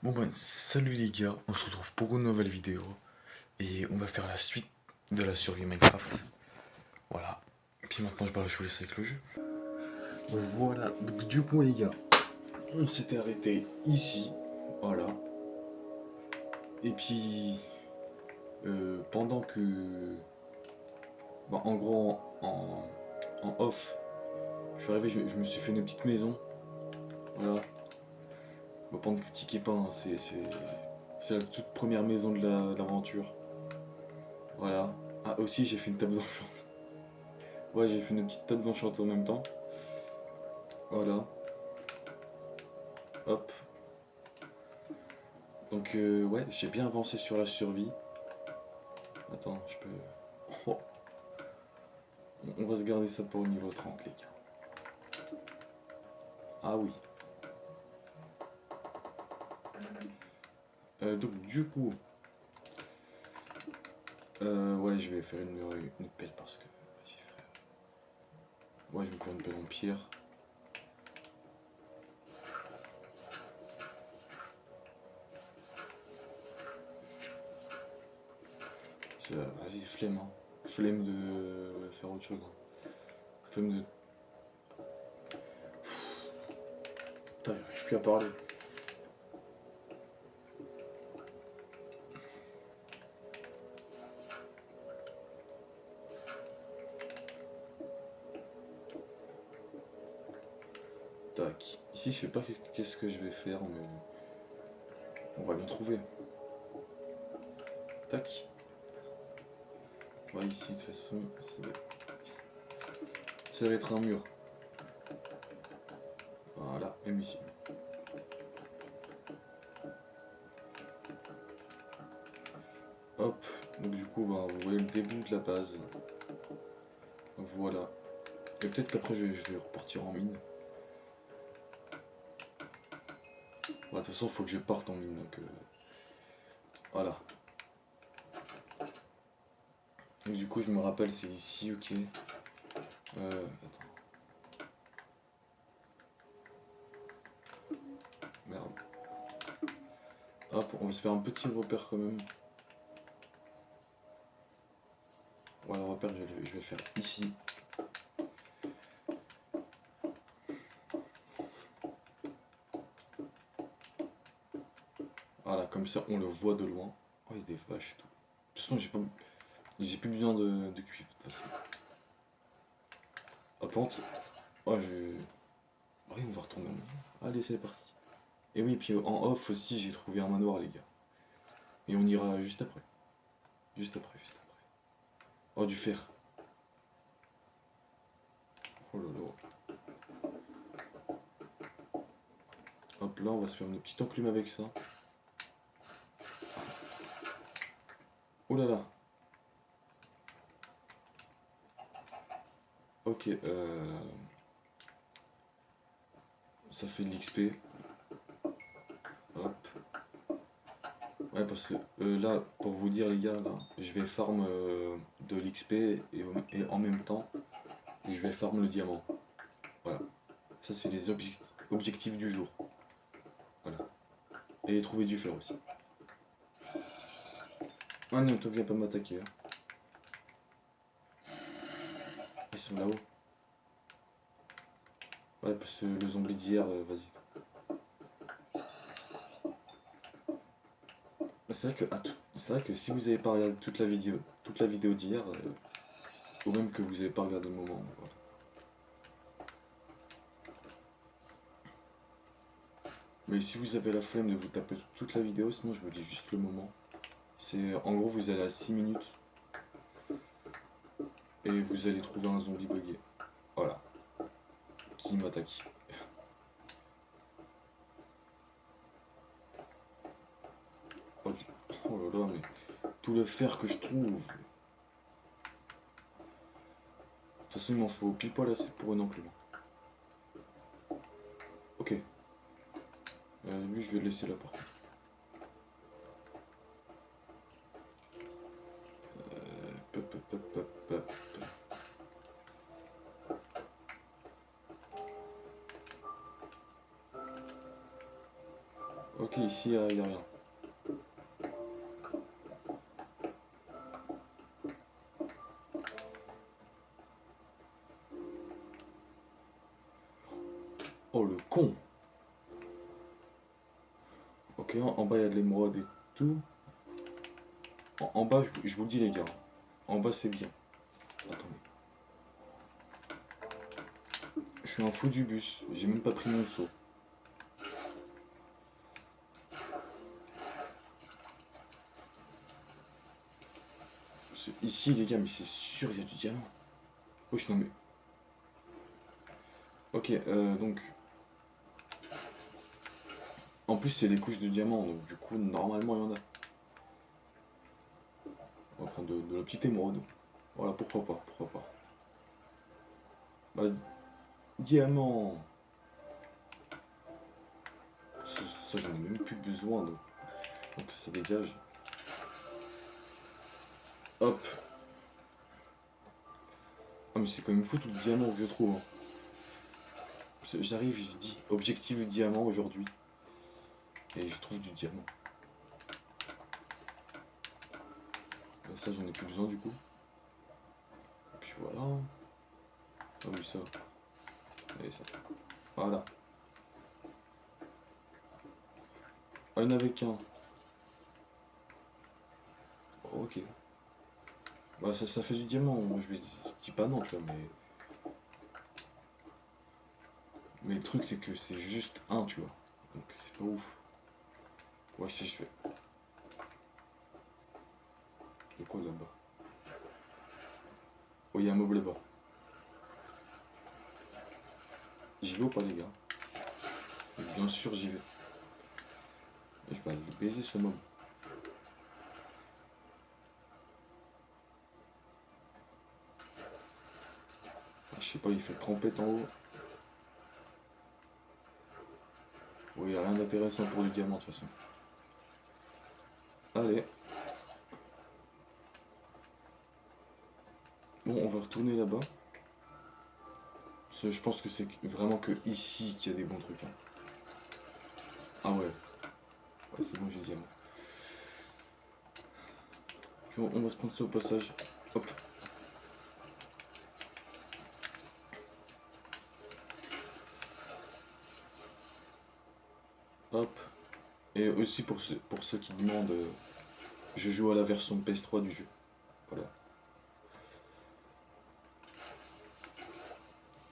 Bon ben, salut les gars, on se retrouve pour une nouvelle vidéo et on va faire la suite de la survie Minecraft. Voilà. Puis maintenant je vous laisse avec le jeu. Voilà, donc du coup les gars, on s'était arrêté ici, voilà. Et puis pendant que, en gros en off, je suis arrivé, je me suis fait une petite maison, voilà. Bon, pas ne critiquez pas, hein, c'est la toute première maison de de l'aventure. Voilà. Ah aussi j'ai fait une table d'enchant. Ouais, j'ai fait une petite table d'enchanté en même temps. Voilà. Hop. Donc, ouais, j'ai bien avancé sur la survie. Attends, je peux. Oh. On va se garder ça pour le niveau 30, les gars. Ah oui. Donc, du coup. Ouais, je vais faire une pelle parce que. Vas-y, frère. Ouais, je vais me faire une pelle en pierre. Vas-y, flemme, hein. Flemme de faire autre chose, hein. Flemme de. Putain, j'arrive plus à parler. Tac. Ici, je sais pas qu'est-ce que je vais faire, mais on va bien trouver. Tac. Ouais, ici, de toute façon, ça va être un mur. Voilà, même ici. Hop, donc du coup, bah, vous voyez le début de la base. Voilà. Et peut-être qu'après, je vais repartir en mine. Bah, de toute façon, il faut que je parte en mine, donc voilà. Donc du coup, je me rappelle, c'est ici, ok. Attends. Merde. Hop, on va se faire un petit repère quand même. Ouais, le repère, je vais le faire ici. Voilà, comme ça, on le voit de loin. Oh, il y a des vaches et tout. De toute façon, j'ai plus besoin de cuivre, de toute façon. Hop, pente. Oh, oui, on va retourner. Allez, c'est parti. Et oui, puis en off aussi, j'ai trouvé un manoir, les gars. Et on ira juste après. Juste après, juste après. Oh, du fer. Oh là là. Hop, là, on va se faire une petite enclume avec ça. Oh là là. Ok, ça fait de l'XP. Hop. Ouais, parce que là, pour vous dire, les gars, là, je vais farm de l'XP et en même temps, je vais farm le diamant. Voilà. Ça, c'est les objectifs du jour. Voilà. Et trouver du fer aussi. Ah non, toi, viens pas m'attaquer. Hein. Ils sont là-haut. Ouais, parce que le zombie d'hier, vas-y. C'est vrai que si vous avez pas regardé toute la vidéo d'hier, ou même que vous avez pas regardé le moment, voilà. Mais si vous avez la flemme de vous taper toute la vidéo, sinon je vous dis juste le moment. C'est en gros vous allez à 6 minutes et vous allez trouver un zombie bugué. Voilà. Qui m'attaque. Oh, oh là là, mais tout le fer que je trouve. De toute façon il m'en faut pile poil assez pour une enclume. Ok. Lui je vais le laisser là par contre. Pop, pop, pop, pop, pop. Ok, Ok, ici, il n'y a rien. Oh, le con! Ok, en bas, il y a de l'émeraude et tout. En bas, je vous le dis, les gars. En bas, c'est bien. Attendez. Je suis un fou du bus. J'ai même pas pris mon seau. Ici, les gars, mais c'est sûr, il y a du diamant. Wesh, non mais... Ok, donc... En plus, c'est les couches de diamants, donc du coup, normalement, il y en a. On va prendre de la petite émeraude. Voilà, pourquoi pas, pourquoi pas. Bah, diamant. Ça, j'en ai même plus besoin, donc ça dégage. Hop. Ah, mais c'est quand même fou tout le diamant que je trouve, hein. J'arrive, j'ai dit objectif diamant aujourd'hui. Et je trouve du diamant. Ça, j'en ai plus besoin du coup. Et puis voilà. Ah oui, ça. Et ça. Voilà. Ah, il n'y en avait qu'un. Ok. Bah, ça fait du diamant. Moi, je dis pas non, tu vois, mais. Mais le truc, c'est que c'est juste un, tu vois. Donc, c'est pas ouf. Ouais, je fais. Il y a quoi là-bas? Oh, il y a un mob là-bas. J'y vais ou pas, les gars? Bien sûr, j'y vais. Et je vais aller baiser ce mob. Ah, je sais pas, il fait trompette en haut. Oui, il n'y a rien d'intéressant pour du diamant de toute façon. Allez. Bon, on va retourner là-bas. Parce que je pense que c'est vraiment que ici qu'il y a des bons trucs, hein. Ah ouais. Ouais, c'est bon, j'ai diamant. Puis on va se prendre ça au passage. Hop. Hop. Et aussi pour ceux qui demandent, je joue à la version PS3 du jeu. Voilà.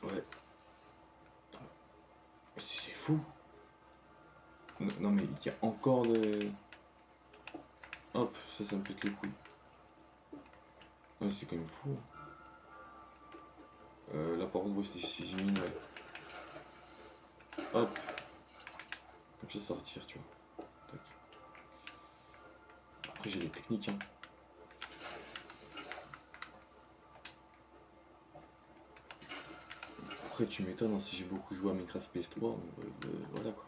Ouais. C'est fou. Non mais il y a encore de... Hop, ça me pète les couilles. Ouais, c'est quand même fou, hein. Là par contre, ouais, si j'ai mis une... Hop. Comme ça retire, tu vois. Tac. Après j'ai les techniques, hein. Après tu m'étonnes, hein, si j'ai beaucoup joué à Minecraft PS3, voilà quoi.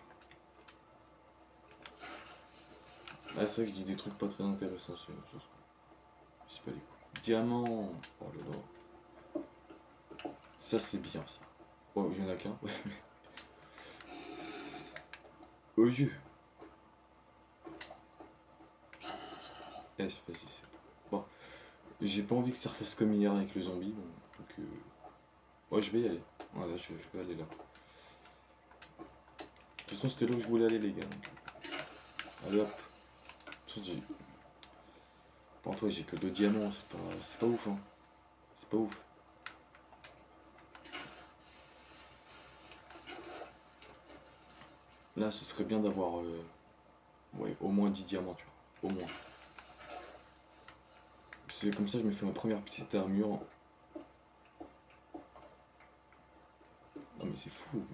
Ah, c'est vrai que je dis des trucs pas très intéressants sur ce. C'est pas les coups. Diamant. Oh là là. Ça c'est bien ça. Oh, il y en a qu'un. Ouais. Oh Dieu. Eh, vas-y, c'est bon. J'ai pas envie que ça refasse comme hier avec le zombie. Bon, donc, ouais, je vais y aller. Voilà, je vais aller là. De toute façon, c'était là où je voulais aller, les gars. Donc, allez hop. De toute façon, j'ai. Pour toi, j'ai que 2 diamants. C'est pas ouf, hein. C'est pas ouf. Là, ce serait bien d'avoir. Ouais, au moins 10 diamants, tu vois. Au moins. C'est comme ça, je me fais ma première petite armure. Non, mais c'est fou.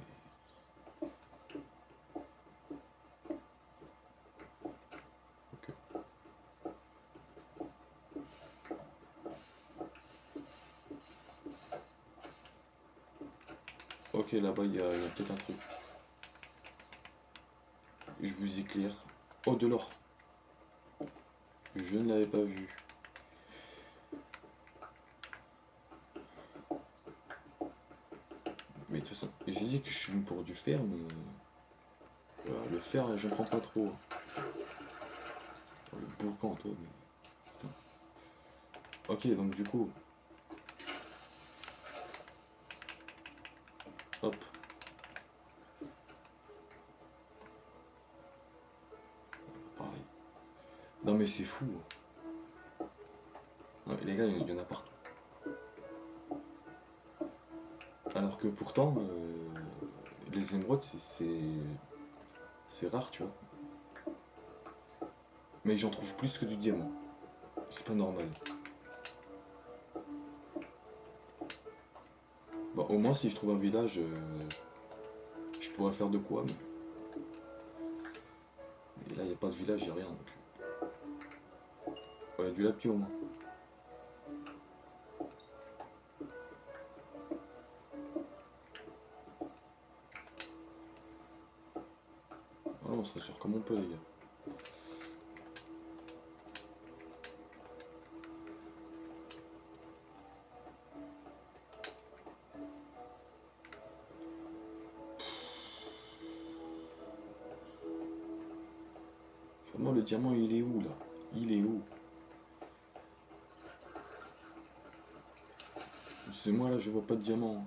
Ok. Ok, là-bas, il y a peut-être un truc. Je vous éclaire. Oh, de l'or. Je ne l'avais pas vu. Mais de toute façon, j'ai dit que je suis venu pour du fer, mais... Le fer, j'en prends pas trop. Oh, le boucan, toi. Mais... putain. Ok, donc du coup, hop. Pareil. Non mais c'est fou. Ouais, les gars, il y en a partout. Alors que pourtant, les émeraudes, c'est rare, tu vois. Mais j'en trouve plus que du diamant. C'est pas normal. Bon, au moins, si je trouve un village, je pourrais faire de quoi. Mais là, il n'y a pas de village, il n'y a rien. Donc... ouais, du lapis au moins. Voilà, on se rassure comme on peut, les gars. Moi, le diamant, il est où, là? Il est où? C'est moi, là, je vois pas de diamant.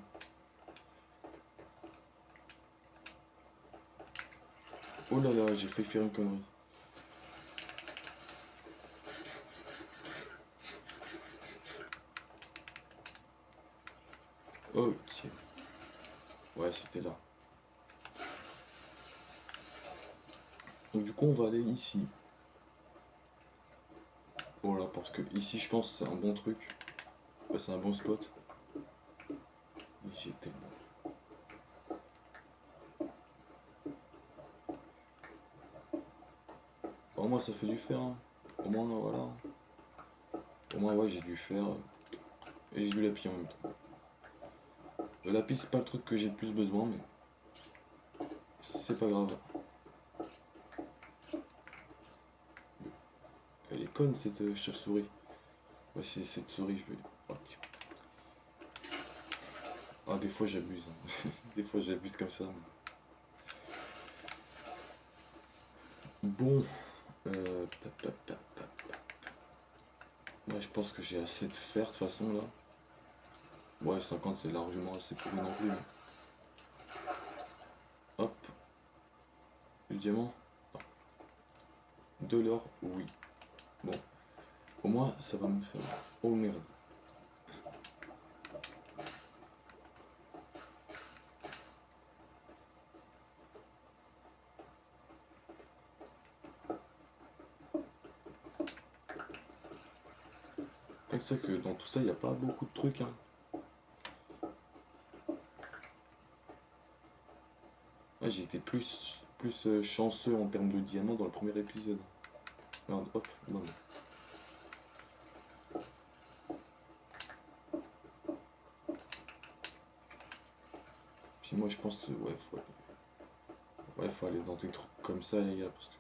Oh là là, j'ai failli faire une connerie. Ok. Ouais, c'était là. Donc du coup, on va aller ici. Voilà, parce que ici, je pense que c'est un bon truc. Ouais, c'est un bon spot. J'ai tellement... au moins, ça fait du fer. Hein. Au moins, voilà. Au moins, ouais, j'ai du fer. Et j'ai du lapis en même temps. Le lapis, c'est pas le truc que j'ai le plus besoin, mais c'est pas grave. Elle est conne, cette chauve-souris. Ouais, c'est cette souris, je veux... oh, ah, des fois, j'abuse. Hein. Des fois, j'abuse comme ça. Mais... bon. Ouais, je pense que j'ai assez de fer, de toute façon, là. Ouais, 50, c'est largement assez pour moi non plus. Mais... hop. Du diamant. De l'or, oui. Bon. Au moins, ça va me faire... oh merde. Comme ça que dans tout ça, il n'y a pas beaucoup de trucs. Hein. Ouais, j'ai été plus chanceux en termes de diamants dans le premier épisode. Merde, hop, non. Puis moi, je pense, ouais, faut aller dans des trucs comme ça, les gars, parce que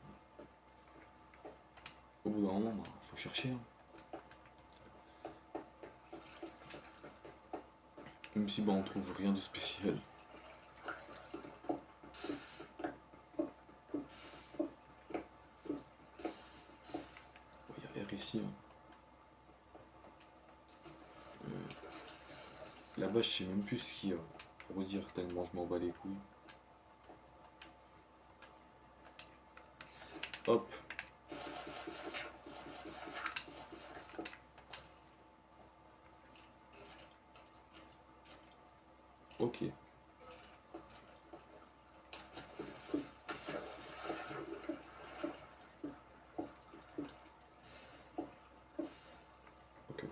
au bout d'un moment, bah, faut chercher. Hein. Même si bah, on trouve rien de spécial. Il y a R ici. Hein. Là-bas, je sais même plus ce qu'il y a. Pour vous dire, tellement je m'en bats les couilles. Hop. Ok. Ok, ok.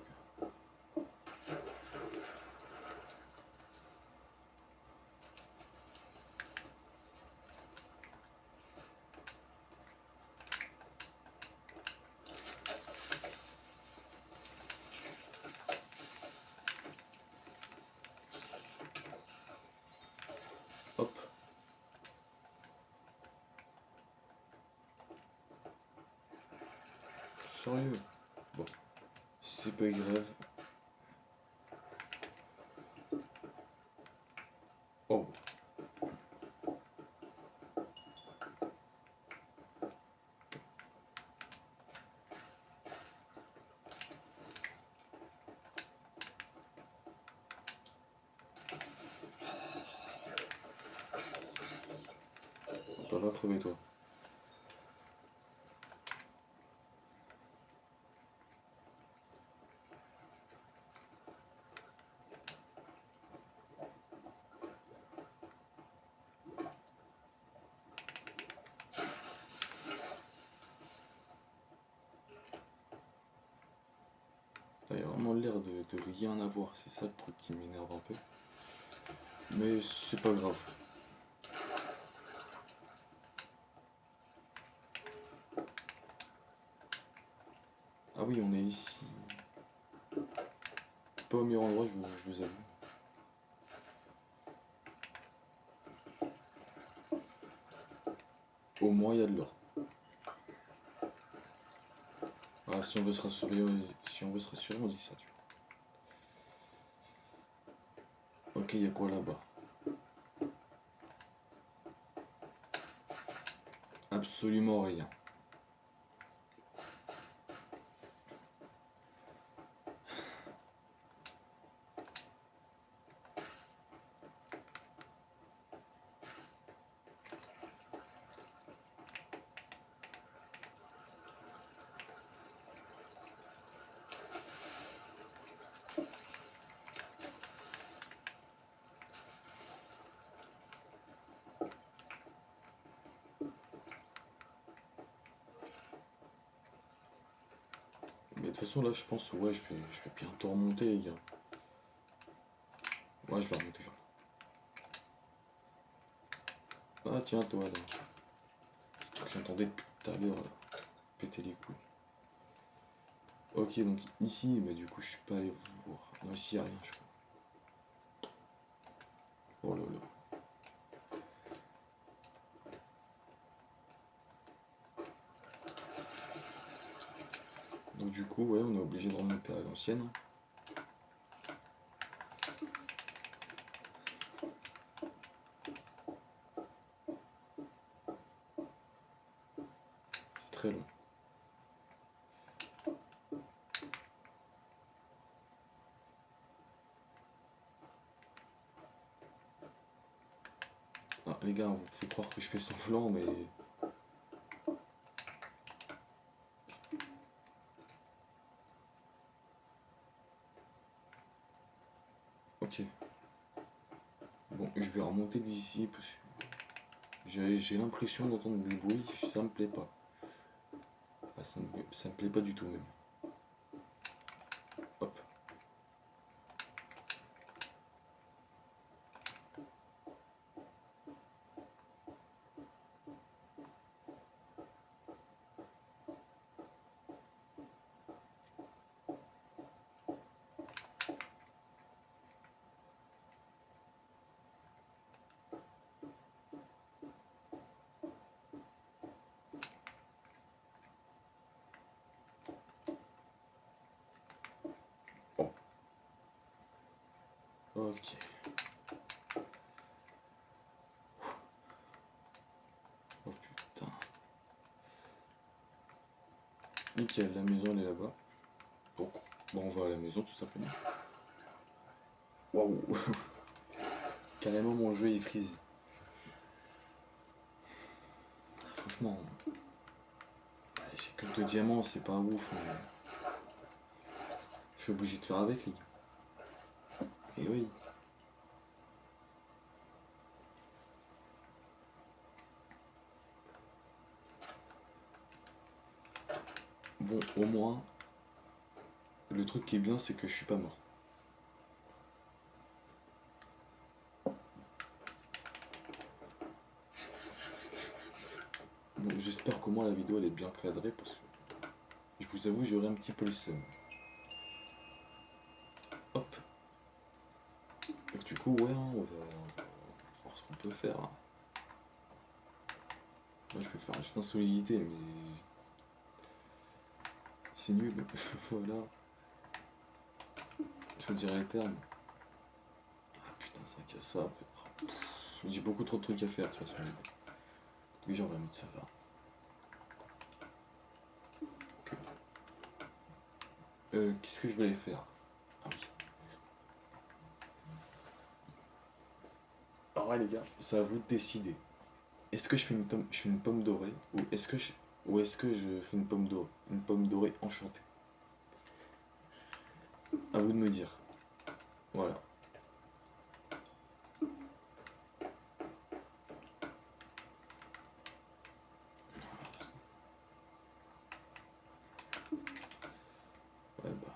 Hop. Sérieux. Bon. C'est pas grave. Oh. crever toi. Il y a vraiment l'air de rien avoir, c'est ça le truc qui m'énerve un peu. Mais c'est pas grave. Ah oui, on est ici. Pas au meilleur endroit, je vous avoue. Au moins, il y a de l'or. Ah, si on veut se rassurer, on dit ça, tu vois. Ok, il y a quoi là-bas? Absolument rien. Mais de toute façon, là, je pense, ouais, je vais bientôt remonter, les gars. Ouais, je vais remonter. Ah, tiens, toi, là. C'est ce truc que j'entendais depuis tout à l'heure, là. Péter les couilles. Ok, donc ici, mais du coup, je suis pas allé voir. Non, ici, il n'y a rien, je crois. Oh là là. Donc, du coup, ouais, on est obligé de remonter à l'ancienne. C'est très long. Ah, les gars, on vous fait croire que je fais semblant, mais... Ok. Bon, je vais remonter d'ici, parce que j'ai l'impression d'entendre des bruits, ça me plaît pas. Ah, ça me plaît pas du tout, même. Hop. Oh. Ok. Oh putain. Nickel, la maison elle est là-bas. Donc, bon, on va à la maison tout simplement. Waouh. Carrément mon jeu il freeze. Franchement, j'ai que 2 diamants, c'est pas ouf. Mais... je suis obligé de faire avec les gars. Et oui. Bon, au moins, le truc qui est bien, c'est que je suis pas mort. Bon, j'espère qu'au moins la vidéo elle est bien cadrée parce que je vous avoue, j'aurais un petit peu le seum. Hop. Donc, du coup, ouais, hein, on va voir ce qu'on peut faire. Hein. Moi, je peux faire juste en solidité, mais c'est nul. Voilà. Il faut dire les termes. Ah putain, c'est qu'à ça. En fait. J'ai beaucoup trop de trucs à faire de toute façon. Déjà, on va mettre ça là. Okay. Qu'est-ce que je voulais faire? Ah oui. Alors ouais les gars, c'est à vous de décider. est-ce que je fais une pomme dorée ou est-ce que je fais une pomme dorée enchantée? À vous de me dire. Voilà. Ouais, bah,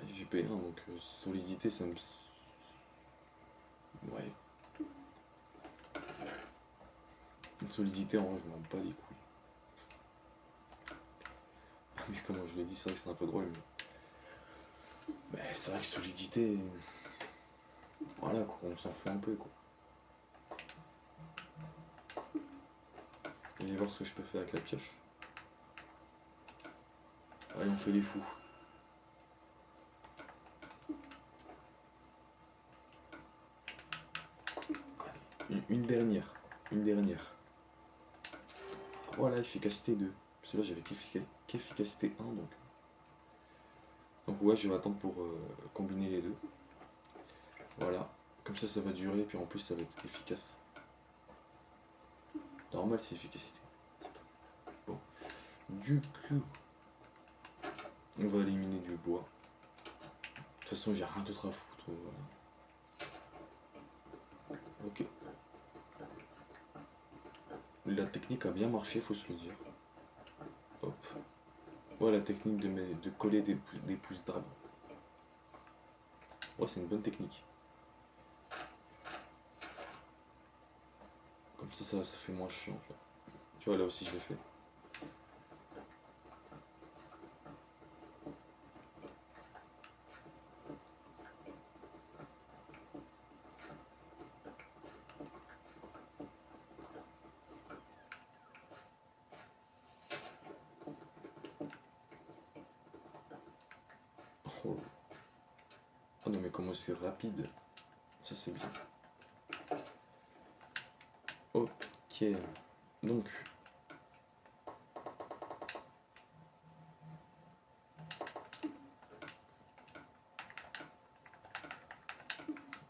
j'ai payé un, donc solidité, ça me. Ouais, une solidité, en vrai, je m'en bats les couilles. Mais comment je l'ai dit, c'est vrai que c'est un peu drôle, mais c'est vrai que solidité. Voilà, quoi, on s'en fout un peu, quoi. Je vais voir ce que je peux faire avec la pioche. Allez, on fait les fous. Une dernière. Une dernière. Voilà, efficacité 2. Parce que là, j'avais qu'efficacité 1, donc. Donc, ouais, je vais attendre pour combiner les deux. Voilà. Comme ça va durer, puis en plus, ça va être efficace. Normal, c'est efficacité. Bon. Du coup, on va éliminer du bois. De toute façon, j'ai rien d'autre à foutre. Voilà. Ok. La technique a bien marché, faut se le dire. Hop. Ouais, la technique de coller des pousses d'arbre. Ouais, c'est une bonne technique. Comme ça fait moins chiant. En fait. Tu vois, là aussi, je l'ai fait. Oh. Oh non, mais comment c'est rapide. Ça, c'est bien. Ok. Donc,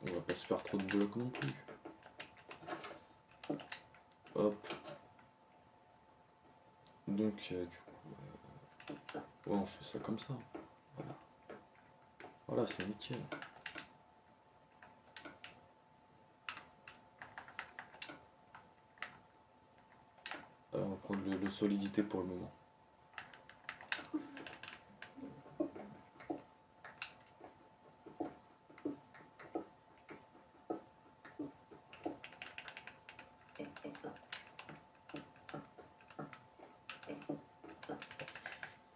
on va pas se faire trop de blocs non plus. Hop. Donc, du coup, ouais, on fait ça comme ça. Voilà. Voilà, c'est nickel. On va prendre le solidité pour le moment.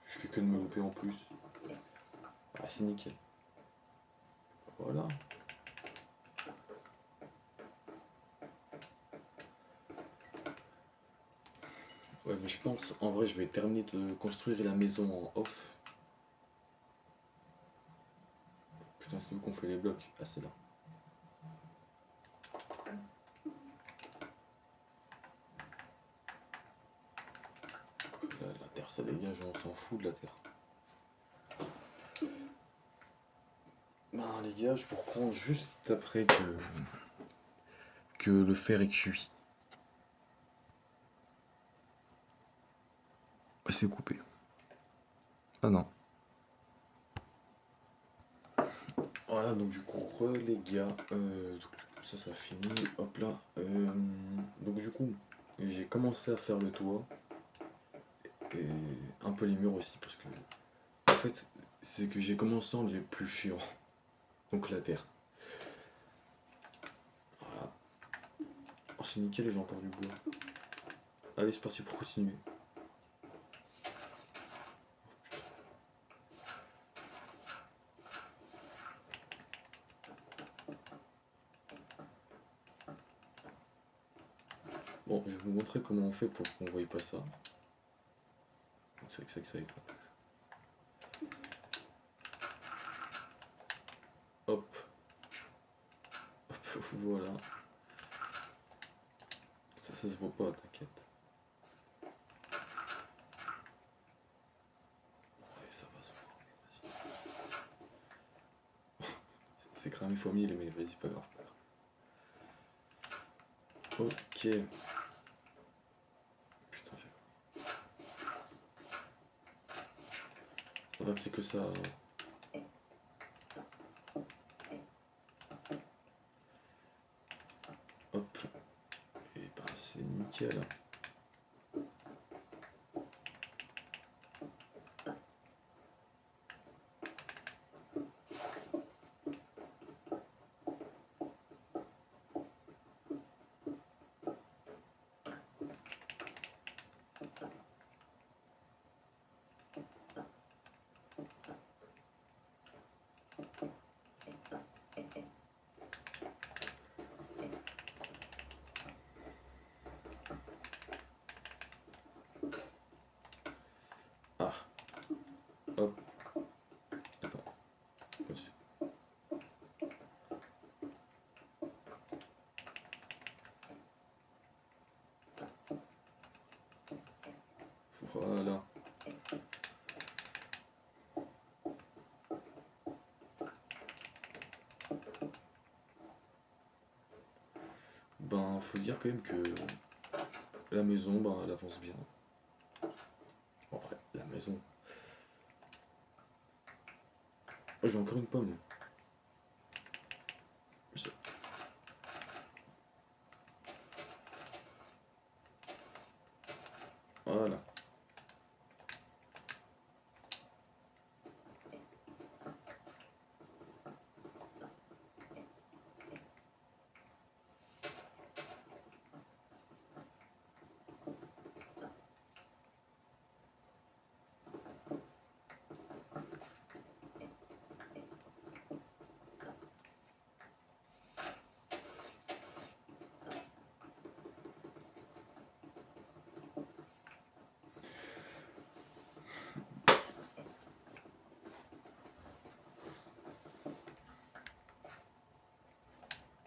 Je fais que de me louper en plus. Ah, c'est nickel. Voilà. Ouais, mais je pense, en vrai, je vais terminer de construire la maison en off. Putain, c'est où qu'on fait les blocs? Ah, c'est là. La terre, ça dégage, on s'en fout de la terre. Ben, les gars, je vous reprends juste après que le fer est cuit. Ah, c'est coupé. Ah non. Voilà, donc du coup, les gars, ça finit. Hop là. Donc du coup, j'ai commencé à faire le toit et un peu les murs aussi parce que, en fait, c'est que j'ai commencé à enlever le plus chiant, donc la terre. Voilà. Oh, c'est nickel, et j'ai encore du bois. Allez, c'est parti pour continuer. Bon, je vais vous montrer comment on fait pour qu'on ne voie pas ça. C'est que ça va être. Hop, hop, voilà. Ça se voit pas, t'inquiète. Ouais, ça va se voir. Vas-y. C'est cramé fois 1000, mais vas-y, pas grave. Ok. Ça va que c'est que ça. Hop. Et ben c'est nickel. Ah. Hop. Attends. Voilà. Ben, faut dire quand même que la maison, ben, elle avance bien. Bon, après, la maison. Oh, j'ai encore une pomme. Ça- Voilà.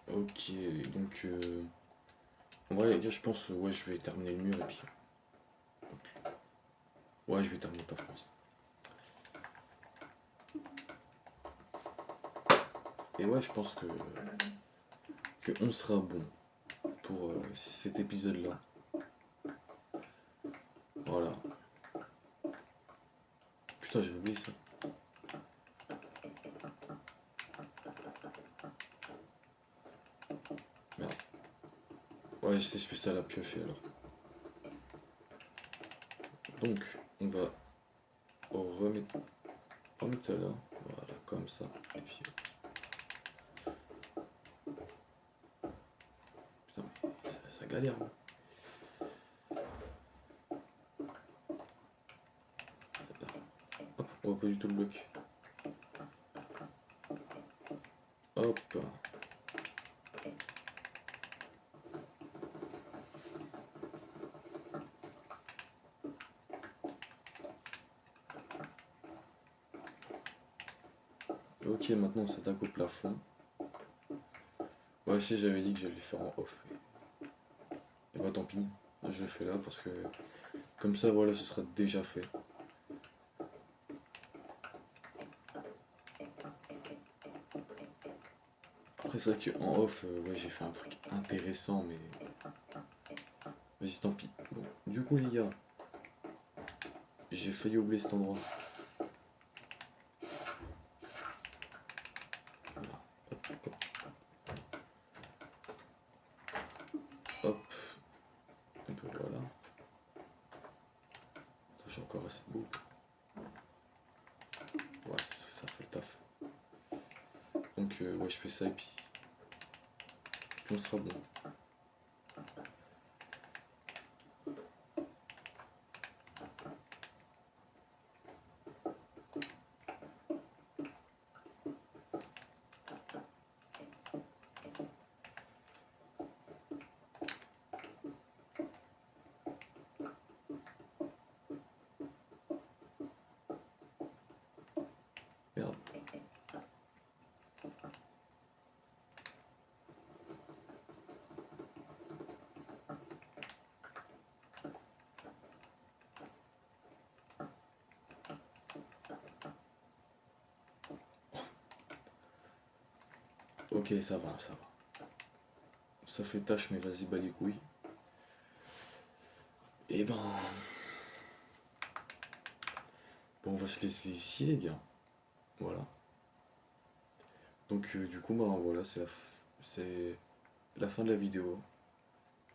Ok, donc en vrai les gars, je pense ouais, je vais terminer le mur et puis ouais, je vais terminer pas France. Et ouais, je pense que on sera bon pour cet épisode-là. Voilà. Putain, j'ai oublié ça. Merde. Ouais, j'étais spécial à piocher alors. Donc, on va remettre ça là. Voilà, comme ça. Et puis, putain, mais ça galère. Hein. Hop, on voit pas du tout le bloc. Hop. Ok, maintenant on s'attaque au plafond. Ouais, si j'avais dit que j'allais le faire en off. Et bah tant pis, je le fais là parce que comme ça, voilà, ce sera déjà fait. Après, c'est vrai qu'en off, ouais, j'ai fait un truc intéressant, mais vas-y, tant pis. Bon, du coup, les gars, j'ai failli oublier cet endroit. Voilà. Hop, hop, hop. Un peu, voilà. J'ai encore assez de boue. Ouais, ça fait le taf. Donc, ouais, je fais ça et puis on sera bon. Merde. Ok, ça va, ça va. Ça fait tâche, mais vas-y, bas les couilles. Et ben, Bon, on va se laisser ici, les gars. Voilà. Donc, du coup, bah, voilà, c'est la fin de la vidéo.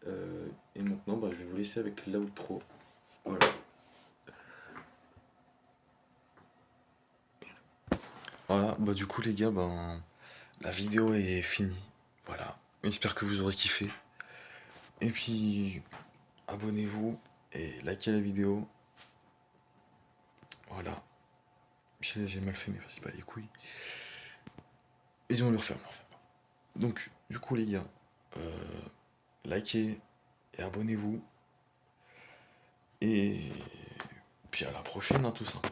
Et maintenant, bah, je vais vous laisser avec l'outro. Voilà. Voilà, bah du coup les gars, ben la vidéo est finie. Voilà. J'espère que vous aurez kiffé. Et puis abonnez-vous et likez la vidéo. Voilà. J'ai mal fait, mais c'est pas les couilles. Et on le referme, Donc, du coup les gars, likez et abonnez-vous. Et puis à la prochaine, hein, tout ça.